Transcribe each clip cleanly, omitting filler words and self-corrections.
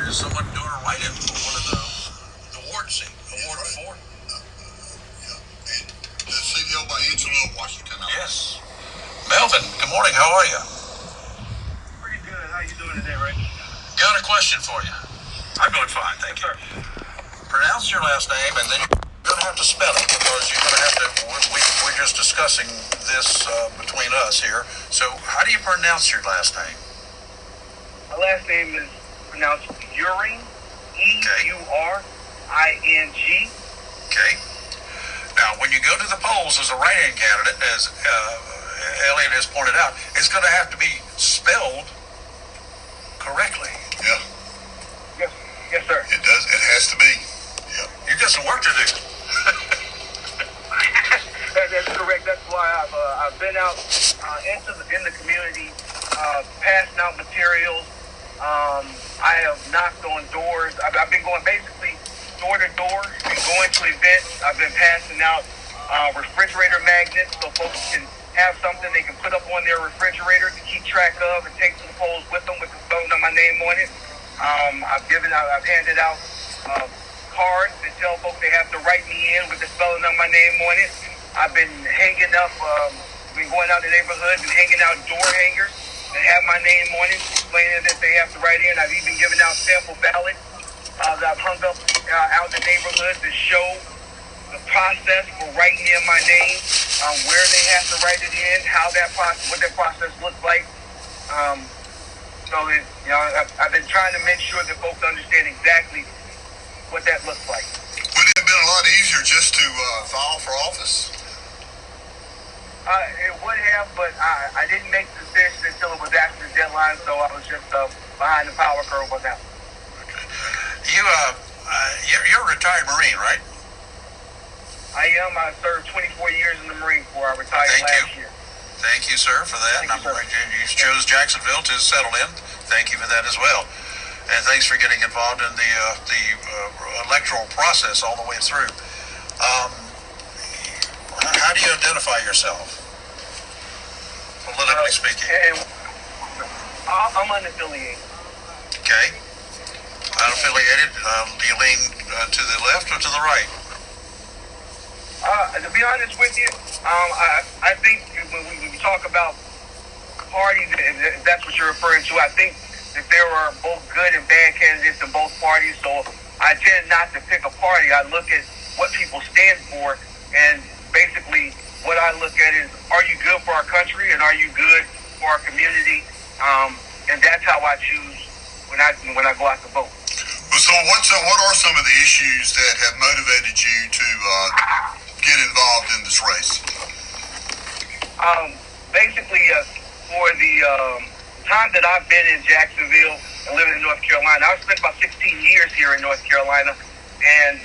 is someone doing a write-in for one of the award seat, award four. And the CEO by Angelo Washington. Yes. Melvin, good morning. How are you? Pretty good. How you doing today, Ray? Got a question for you. I'm doing fine, thank you. Pronounce your last name, and then you're going to have to spell it because you're going to have to. We're just discussing this between us here. So, how do you pronounce your last name? My last name is pronounced Uring, E-U-R-I-N-G. Okay. Now, when you go to the polls as a write-in candidate, as Elliot has pointed out, it's going to have to be spelled correctly. Yeah. Yes, sir. It does. It has to be. Yeah. You got some work to do. That's correct. That's why I've been out in the community, passing out materials. I have knocked on doors. I've been going basically door to door and going to events. I've been passing out refrigerator magnets so folks can have something they can put up on their refrigerator to keep track of and take to the polls with them with the spelling of my name on it. I've handed out cards that tell folks they have to write me in with the spelling of my name on it. I've been hanging up, been going out in neighborhoods and hanging out door hangers that have my name on it, explaining that they have to write in. I've even given out sample ballots that I've hung up out in the neighborhood to show the process for writing in my name, where they have to write it in, what that process looks like. I've been trying to make sure that folks understand exactly what that looks like. Would it have been a lot easier just to file for office? It would have, but I didn't make the decision until it was after the deadline, so I was just behind the power curve on that. Okay. You're a retired Marine, right? I am. I served 24 years in the Marine Corps. I retired last year. Thank you, sir, for that. You chose Jacksonville to settle in. Thank you for that as well. And thanks for getting involved in the electoral process all the way through. How do you identify yourself, politically speaking? I'm unaffiliated. Okay. Unaffiliated. Do you lean to the left or to the right? To be honest with you, I think when we talk about parties, if that's what you're referring to, I think that there are both good and bad candidates in both parties. So I tend not to pick a party. I look at what people stand for, and basically what I look at is, are you good for our country and are you good for our community? And that's how I choose when I go out to vote. So what are some of the issues that have motivated you to get involved in this race? Basically, for the time that I've been in Jacksonville and living in North Carolina, I've spent about 16 years here in North Carolina, and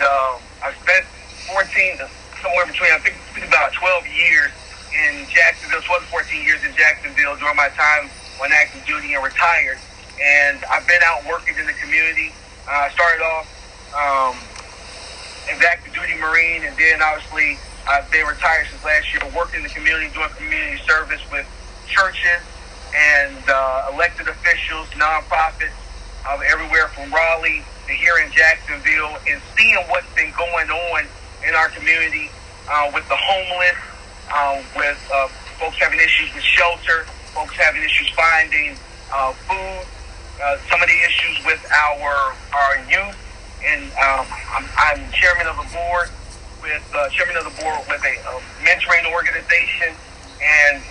I've spent somewhere between, I think, about 12 years in Jacksonville, 12 to 14 years in Jacksonville during my time when active duty and retired. And I've been out working in the community. I started off as active duty Marine, and then obviously I've been retired since last year, worked in the community, doing community service with churches and elected officials, nonprofits, everywhere from Raleigh to here in Jacksonville, and seeing what's been going on in our community with the homeless, with folks having issues with shelter, folks having issues finding food, some of the issues with our youth. And I'm chairman of the board with a mentoring organization, and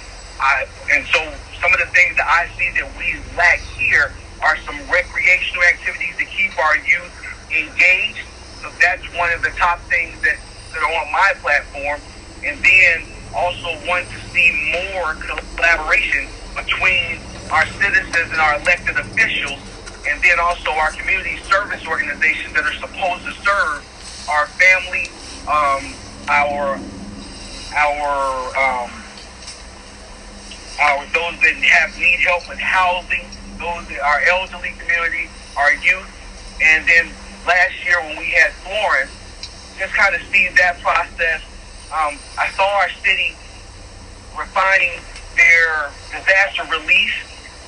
so some of the things that I see that we lack here are some recreational activities to keep our youth engaged. So that's one of the top things that are on my platform. And then also want to see more collaboration between our citizens and our elected officials, and then also our community service organizations that are supposed to serve our family, those that need help with housing, those that our elderly community, our youth. And then last year when we had Florence, just kind of see that process. I saw our city refining their disaster relief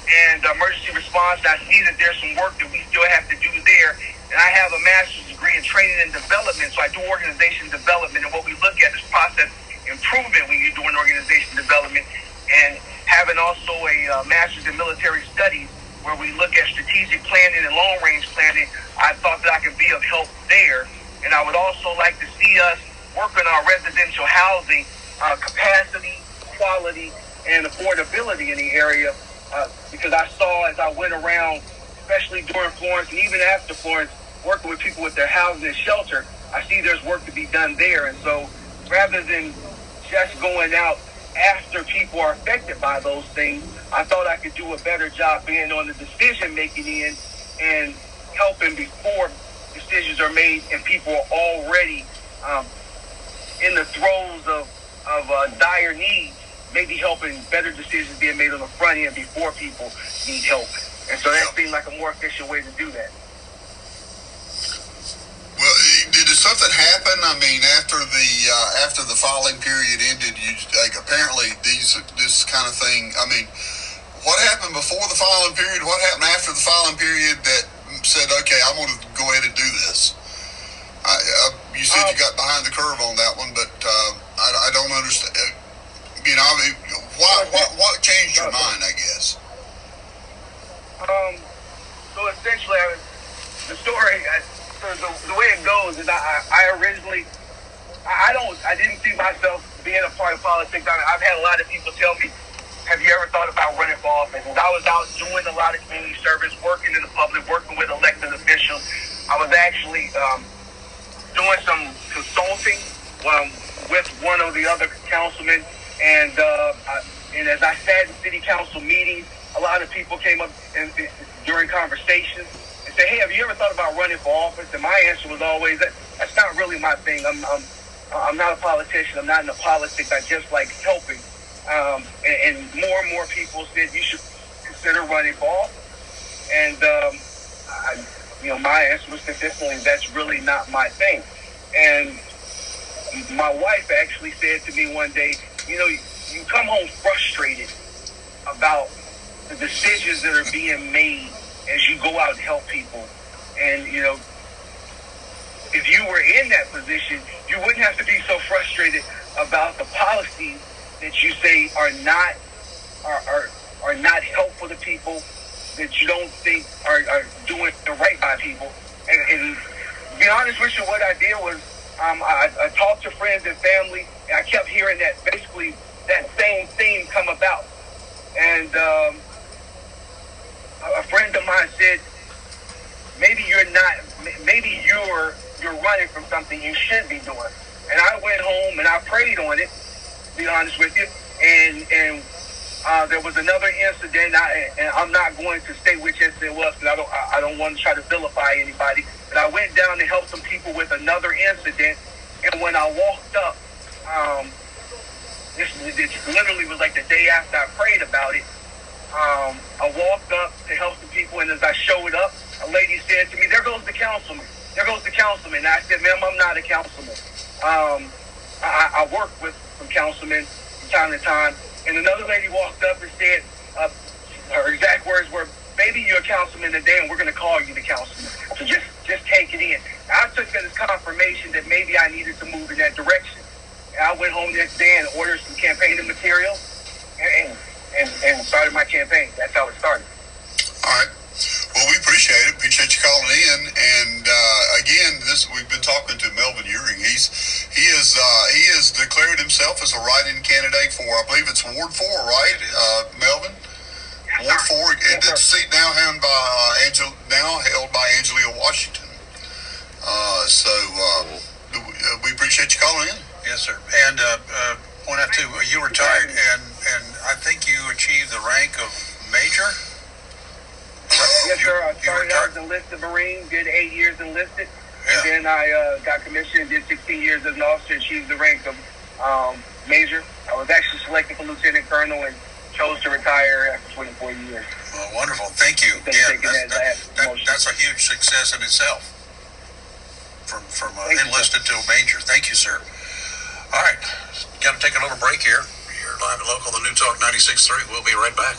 and emergency response. And I see that there's some work that we still have to do there. And I have a master's degree in training and development, so I do organization development. And what we look at is process improvement when you're doing organization development. And having also a master's in military studies, where we look at strategic planning and long-range planning, I thought that I could be of help there. And I would also like to see us work on our residential housing capacity, quality, and affordability in the area, because I saw as I went around, especially during Florence and even after Florence, working with people with their housing and shelter, I see there's work to be done there. And so rather than just going out after people are affected by those things, I thought I could do a better job being on the decision-making end and helping before decisions are made and people are already in the throes of dire needs, maybe helping better decisions being made on the front end before people need help. And so that seemed like a more efficient way to do that. Well, did something happen? I mean, after the filing period ended, apparently this kind of thing. I mean, what happened before the filing period? What happened after the filing period that said, okay, I'm going to go ahead and do this? You said you got behind the curve on that one, but I don't understand. You know, I mean, what changed your mind? I guess. So essentially, the story. The way it goes is I originally I didn't see myself being a part of politics. I've had a lot of people tell me, have you ever thought about running for office? And I was out doing a lot of community service, working in the public, working with elected officials. I was actually doing some consulting with one of the other councilmen. And as I sat in city council meetings, a lot of people came up during conversations and said, hey, have you ever thought about running for office? And my answer was always, that's not really my thing. I'm not a politician. I'm not into politics. I just like helping. And more people said you should consider running for office. And my answer was consistently, that's really not my thing. And my wife actually said to me one day, you come home frustrated about the decisions that are being made as you go out and help people. And, if you were in that position, you wouldn't have to be so frustrated about the policies that you say are not helpful to people, that you don't think are doing the right by people. And to be honest with you, what I did was I talked to friends and family, and I kept hearing that basically that same theme come about. And a friend of mine said, maybe you're running from something you should be doing. And I went home and I prayed on it, to be honest with you. And there was another incident, and I'm not going to say which incident it was because I don't want to try to vilify anybody. But I went down to help some people with another incident, and when I walked up, this literally was like the day after I prayed about it. I walked up to help some people, and as I showed up, a lady said to me, "There goes the councilman. There goes the councilman." And I said, "Ma'am, I'm not a councilman. I work with some councilmen from time to time." And another lady walked up and said, her exact words were, "Maybe you're a councilman today, and we're going to call you the councilman. So just take it in." I took that as confirmation that maybe I needed to move in that direction. And I went home the next day and ordered some campaigning material and started my campaign. That's how it started. All right. Well, we appreciate it. Appreciate you calling in. And again, we've been talking to Melvin Uring. He has declared himself as a write-in candidate for, I believe it's Ward 4, right, Melvin? Yes, Ward 4, yes, and the seat now held by Angelia Washington. We appreciate you calling in. Yes, sir. And point out too, you retired, and I think you achieved the rank of major. Yes, sir. I started out as an enlisted Marine, did 8 years enlisted, and then I got commissioned, did 16 years as an officer, achieved the rank of major. I was actually selected for lieutenant colonel and chose to retire after 24 years. Well, wonderful. Thank you. That's a huge success in itself. From enlisted to a major. Thank you, sir. All right. Got to take a little break here. You're live and local, the New Talk 96.3. We'll be right back.